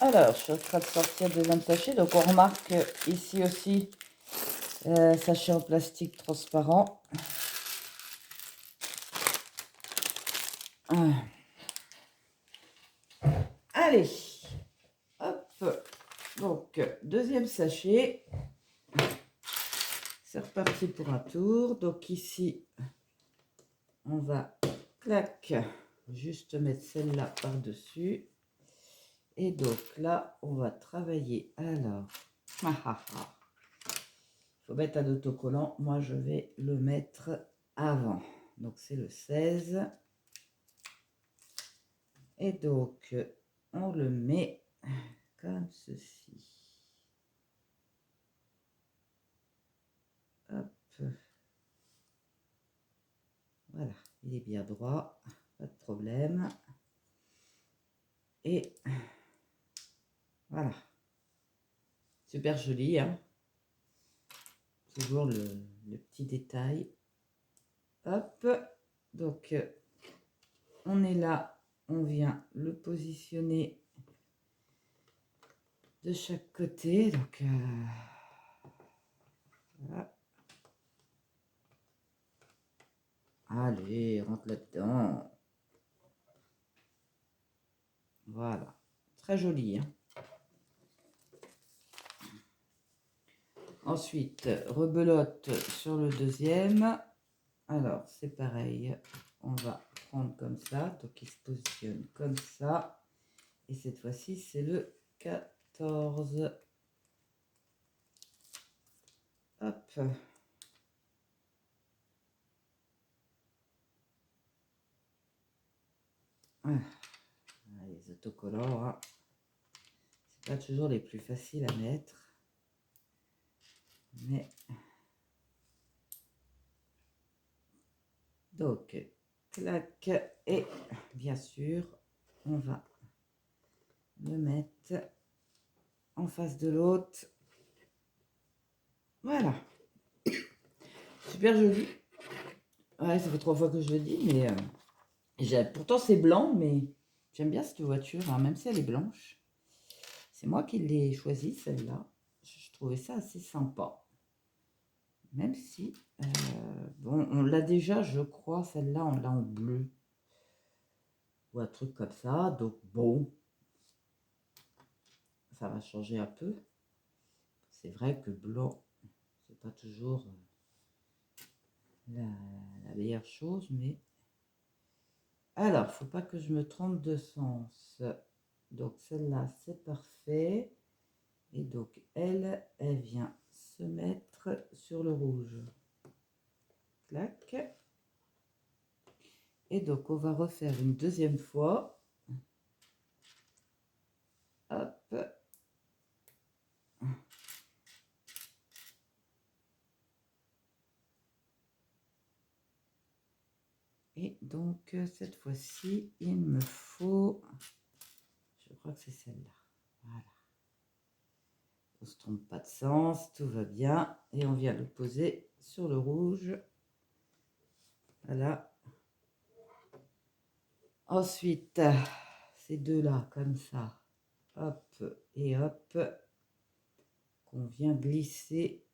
Alors, je suis en train de sortir le deuxième sachet. Donc, on remarque ici aussi, sachet en plastique transparent. Ah. Allez, hop. Donc, deuxième sachet. C'est reparti pour un tour. Donc, ici, on va, clac, juste mettre celle-là par-dessus. Et donc, là, on va travailler. Alors, il faut mettre un autocollant. Moi, je vais le mettre avant. Donc, c'est le 16. Et donc, on le met comme ceci. Hop. Voilà, il est bien droit, pas de problème. Et voilà. Super joli, hein. Toujours le petit détail. Hop. Donc, on est là. On vient le positionner de chaque côté. Donc, voilà. Allez, rentre là-dedans. Voilà. Très joli, hein. Ensuite, rebelote sur le deuxième. Alors, c'est pareil. On va prendre comme ça. Donc, il se positionne comme ça. Et cette fois-ci, c'est le 14. Hop. Voilà. Les autocollants, hein. C'est pas toujours les plus faciles à mettre. Mais... Donc, clac. Et bien sûr, on va le mettre en face de l'autre. Voilà. Super joli. Ouais, ça fait 3 fois que je le dis, mais... pourtant, c'est blanc, mais j'aime bien cette voiture, hein, même si elle est blanche. C'est moi qui l'ai choisie, celle-là. Je trouvais ça assez sympa. Même si, bon, on l'a déjà, je crois, celle-là, on l'a en bleu. Ou un truc comme ça. Donc, bon, ça va changer un peu. C'est vrai que blanc, c'est pas toujours la meilleure chose, mais... Alors, faut pas que je me trompe de sens. Donc, celle-là, c'est parfait. Et donc, elle vient se mettre sur le rouge. Clac. Et donc, on va refaire une deuxième fois. Hop. Et donc, cette fois-ci, il me faut... Je crois que c'est celle-là. Voilà. On ne se trompe pas de sens, tout va bien. Et on vient le poser sur le rouge. Voilà. Ensuite, ces deux-là, comme ça. Hop et hop. Qu'on vient glisser.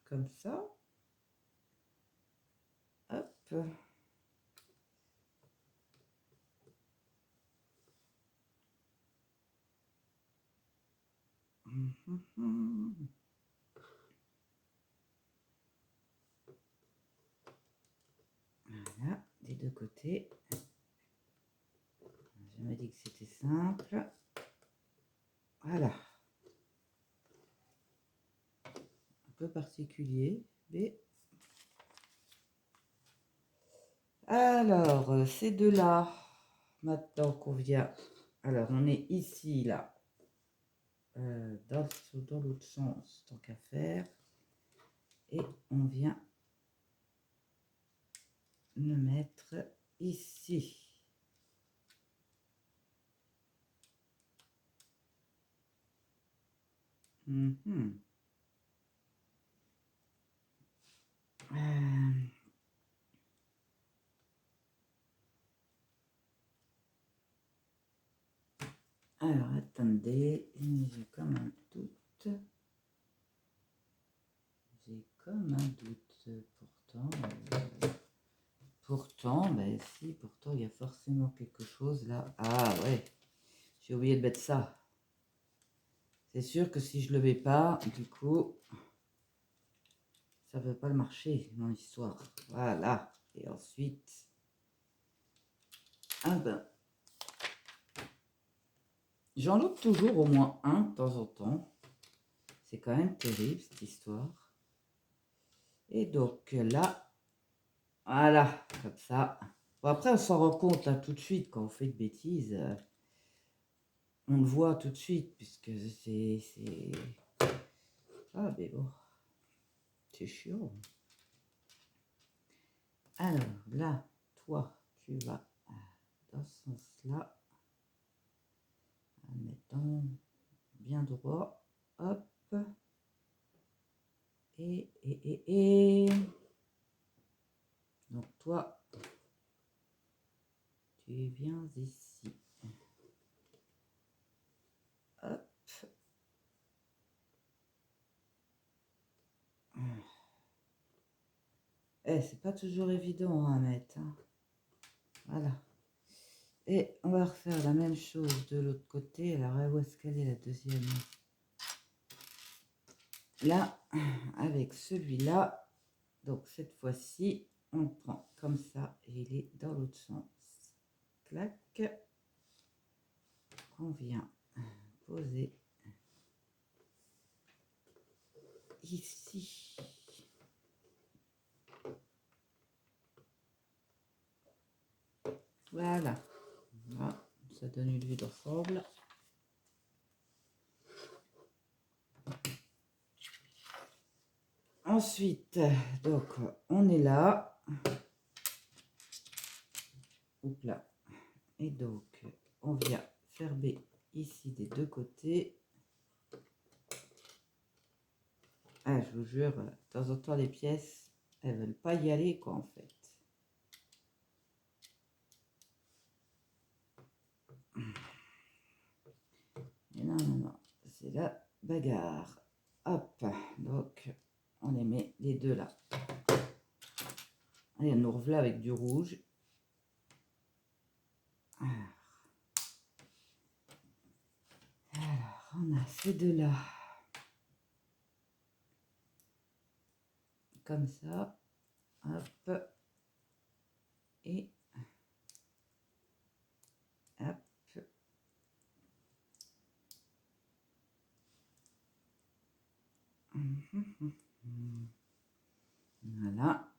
Comme ça. Hop. Voilà, des deux côtés. Je me dis que c'était simple. Voilà. Un peu particulier, mais... Alors, ces deux-là, maintenant qu'on vient... Alors, on est ici, là. Dans l'autre sens, tant qu'à faire. Et on vient le mettre ici. Alors, attendez, j'ai comme un doute. J'ai comme un doute, pourtant, ben si, pourtant, il y a forcément quelque chose là. Ah ouais, j'ai oublié de mettre ça. C'est sûr que si je le mets pas, du coup, ça ne veut pas le marcher, mon histoire. Voilà. Et ensuite, ah ben, j'en loupe toujours au moins un de temps en temps. C'est quand même terrible, cette histoire. Et donc là, voilà, comme ça. Bon, après, on s'en rend compte hein, tout de suite quand on fait de bêtises. On le voit tout de suite, puisque c'est... Ah, mais bon, c'est chiant. Alors, là, toi, tu vas dans ce sens-là, en mettant bien droit. Hop. Et... Donc, toi, tu viens ici. Hop. Eh, c'est pas toujours évident hein, à mettre. Hein. Voilà. Et on va refaire la même chose de l'autre côté. Alors, où est-ce qu'elle est la deuxième? Là, avec celui-là. Donc, cette fois-ci, on le prend comme ça et il est dans l'autre sens. Clac. On vient poser ici. Voilà. Voilà. Ça donne une vue d'ensemble. Ensuite, donc, on est là. Oups là. Et donc, on vient fermer ici des deux côtés. Ah, je vous jure, de temps en temps, les pièces, elles veulent pas y aller, quoi, en fait. Mais non, non, non, c'est la bagarre. Hop, donc, on les met les deux là. Allez, nous revoilà avec du rouge. Alors, on a ces deux-là. Comme ça. Hop. Et hop. Voilà.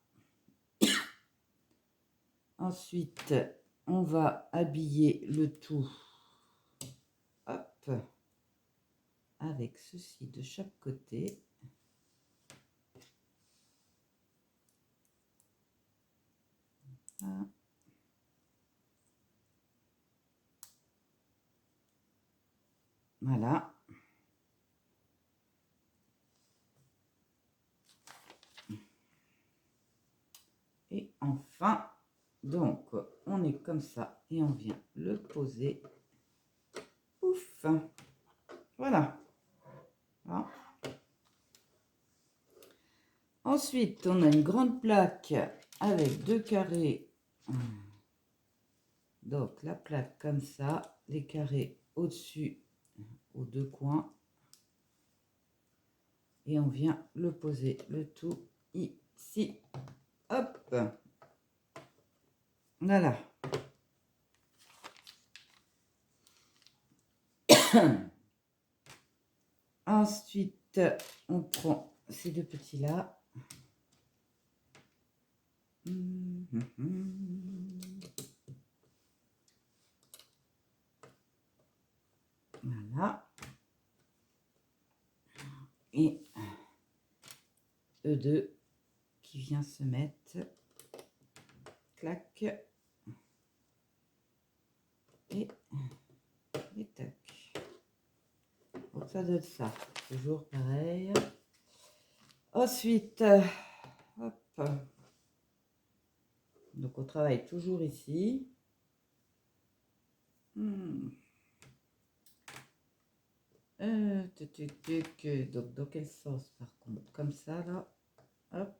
Ensuite, on va habiller le tout. Hop. Avec ceci de chaque côté. Voilà. Et enfin, donc, on est comme ça et on vient le poser. Ouf. Voilà. Voilà. Ensuite, on a une grande plaque avec deux carrés. Donc, la plaque comme ça, les carrés au-dessus, aux deux coins. Et on vient le poser, le tout ici. Hop. Voilà. Ensuite, on prend ces deux petits-là. Voilà. Et E2 qui vient se mettre. Clac. Et tac. Donc ça donne ça. Toujours pareil. Ensuite, hop. Donc on travaille toujours ici. Donc, dans quel sens, par contre? Comme ça, là. Hop.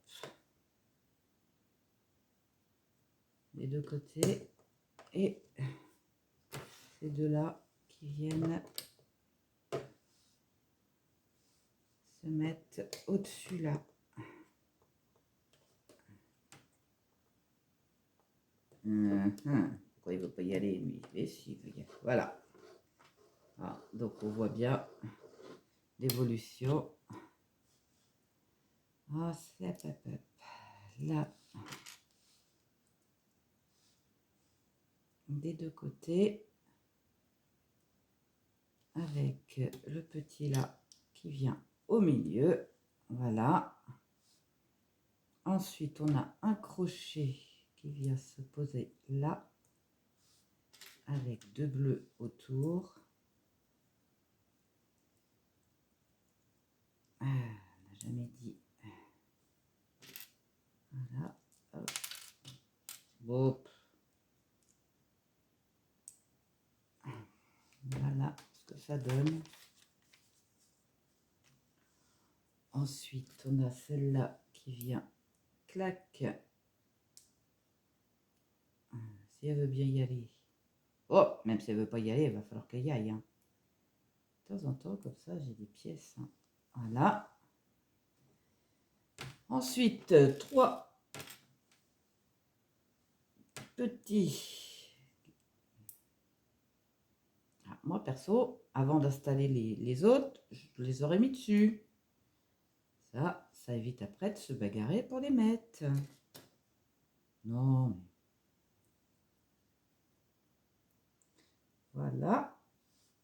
Les deux côtés. Et ces deux-là qui viennent se mettre au-dessus, là. Pourquoi il ne veut pas y aller, lui? Et si, il veut y aller. Voilà. Ah, donc, on voit bien l'évolution. Ah, c'est là. Des deux côtés. Avec le petit là qui vient au milieu. Voilà. Ensuite, on a un crochet qui vient se poser là. Avec deux bleus autour. Ah, on n'a jamais dit. Voilà. Hop. Bon. Voilà ce que ça donne. Ensuite, on a celle-là qui vient, clac. Si elle veut bien y aller. Oh, même si elle veut pas y aller, il va falloir qu'elle y aille. Hein. De temps en temps, comme ça, j'ai des pièces. Hein. Voilà. Ensuite, 3 petits. Ah, moi, perso, avant d'installer les autres, je les aurais mis dessus. Ça évite après de se bagarrer pour les mettre. Non. Voilà.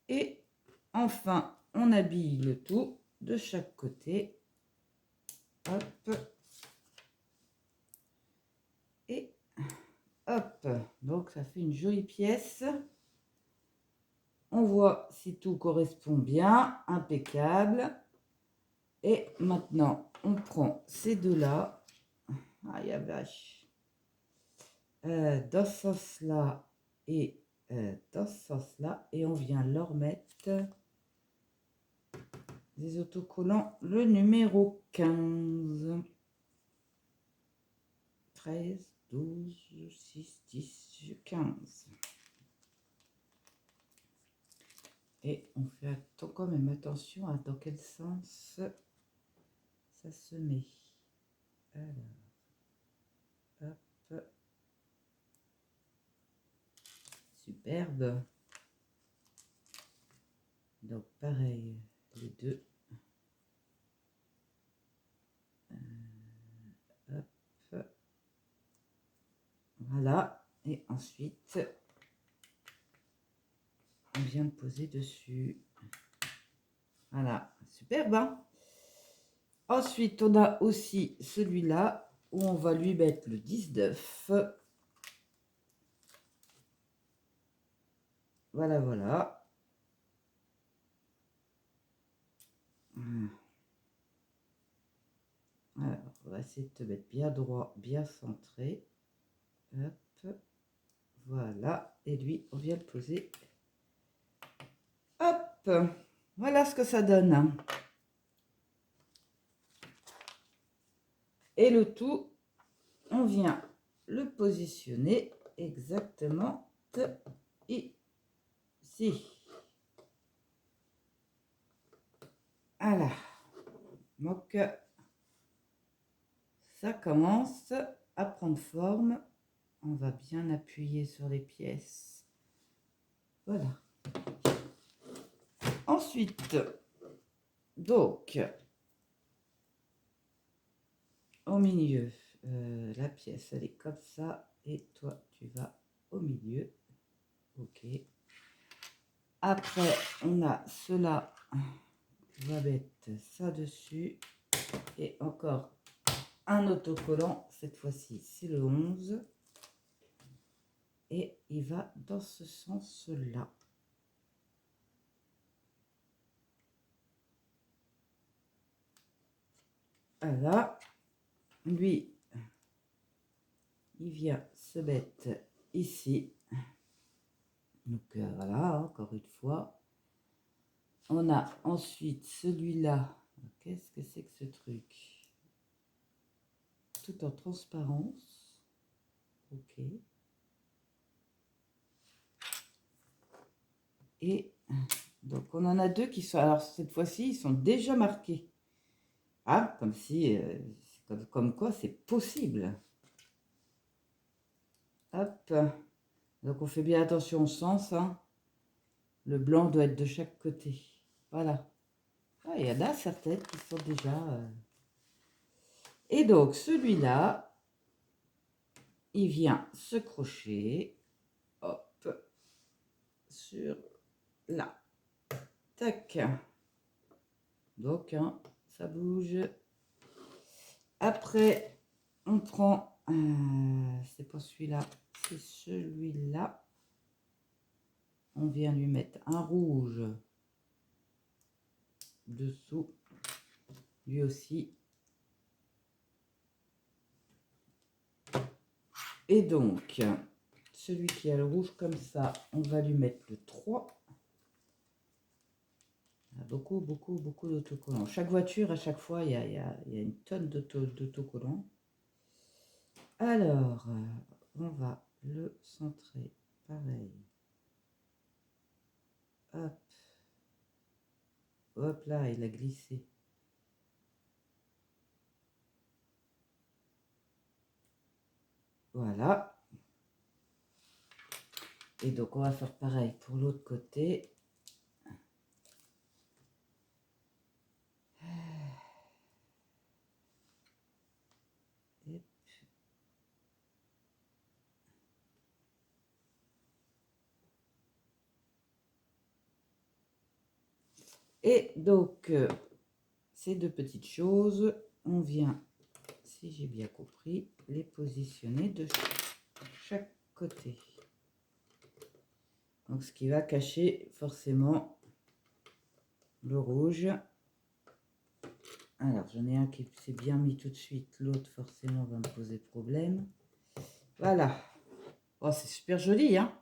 Et enfin, on habille le tout de chaque côté. Hop. Et hop. Donc, ça fait une jolie pièce. On voit si tout correspond bien. Impeccable. Et maintenant, on prend ces deux-là. Aïe, aïe, aïe. Dans ce sens-là et dans ce sens-là. Et on vient leur mettre des autocollants. Le numéro 15. 13, 12, 6, 10, 15. Et on fait quand même attention à dans quel sens ça se met. Alors, hop. Superbe. Donc pareil, les deux. Hop. Voilà. Et ensuite, on vient de poser dessus. Voilà. Superbe, hein? Ensuite, on a aussi celui-là où on va lui mettre le 19. Voilà, voilà. Alors, on va essayer de te mettre bien droit, bien centré. Hop. Voilà. Et lui, on vient le poser. Hop. Voilà ce que ça donne. Et le tout, on vient le positionner exactement ici. Voilà. Donc, ça commence à prendre forme. On va bien appuyer sur les pièces. Voilà. Ensuite, donc, au milieu, la pièce, elle est comme ça. Et toi, tu vas au milieu. Ok. Après, on a cela. On va mettre ça dessus. Et encore un autocollant. Cette fois-ci, c'est le 11. Et il va dans ce sens-là. Voilà. Lui, il vient se mettre ici. Donc voilà, encore une fois. On a ensuite celui-là. Qu'est-ce que c'est que ce truc? Tout en transparence. Ok. Et donc, on en a deux qui sont... Alors, cette fois-ci, ils sont déjà marqués. Ah, comme si... comme quoi, c'est possible. Hop. Donc, on fait bien attention au sens. Hein. Le blanc doit être de chaque côté. Voilà. Ah, il y en a certaines qui sont déjà... Et donc, celui-là, il vient se crocher. Hop. Sur là. Tac. Donc, hein, ça bouge. Après, on prend... c'est pas celui-là, c'est celui-là. On vient lui mettre un rouge dessous. Lui aussi. Et donc, celui qui a le rouge comme ça, on va lui mettre le 3. Il y a beaucoup d'autocollants. Chaque voiture, à chaque fois, il y a une tonne d'autocollants. Alors, on va le centrer pareil. Hop. Hop là, il a glissé. Voilà. Et donc, on va faire pareil pour l'autre côté. Et donc, ces deux petites choses, on vient, si j'ai bien compris, les positionner de chaque côté. Donc, ce qui va cacher forcément le rouge. Alors, j'en ai un qui s'est bien mis tout de suite. L'autre, forcément, va me poser problème. Voilà. Oh, c'est super joli, hein.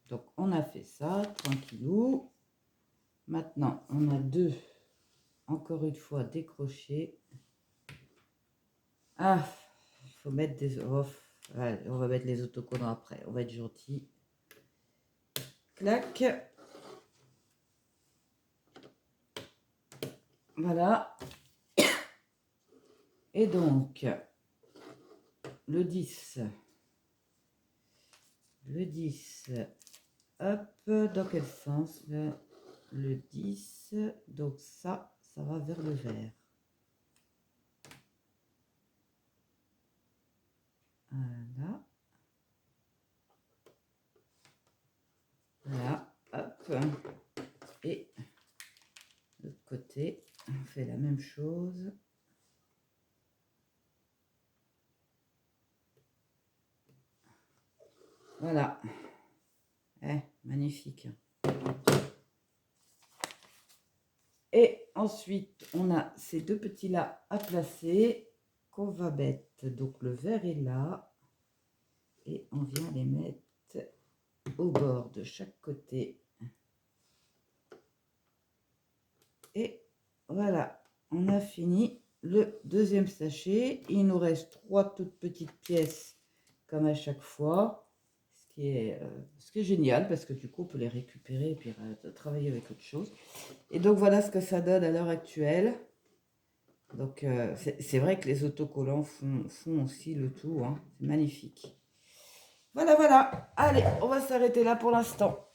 Donc, on a fait ça, tranquillou. Maintenant, on a deux, encore une fois, décrochés. Ah, il faut mettre des... Oh, allez, on va mettre les autocollants après. On va être gentil. Clac. Voilà. Et donc, le 10. Le 10. Hop, dans quel sens le 10. Donc ça va vers le vert. Voilà. Voilà. Hop. Et de l'autre côté, on fait la même chose. Voilà. Magnifique. Et ensuite, on a ces deux petits-là à placer qu'on va mettre. Donc, le vert est là. Et on vient les mettre au bord de chaque côté. Et voilà, on a fini le deuxième sachet. Il nous reste 3 toutes petites pièces comme à chaque fois. Ce qui est génial parce que du coup, on peut les récupérer et puis travailler avec autre chose. Et donc, voilà ce que ça donne à l'heure actuelle. Donc, c'est vrai que les autocollants font aussi le tout. Hein. C'est magnifique. Voilà, voilà. Allez, on va s'arrêter là pour l'instant.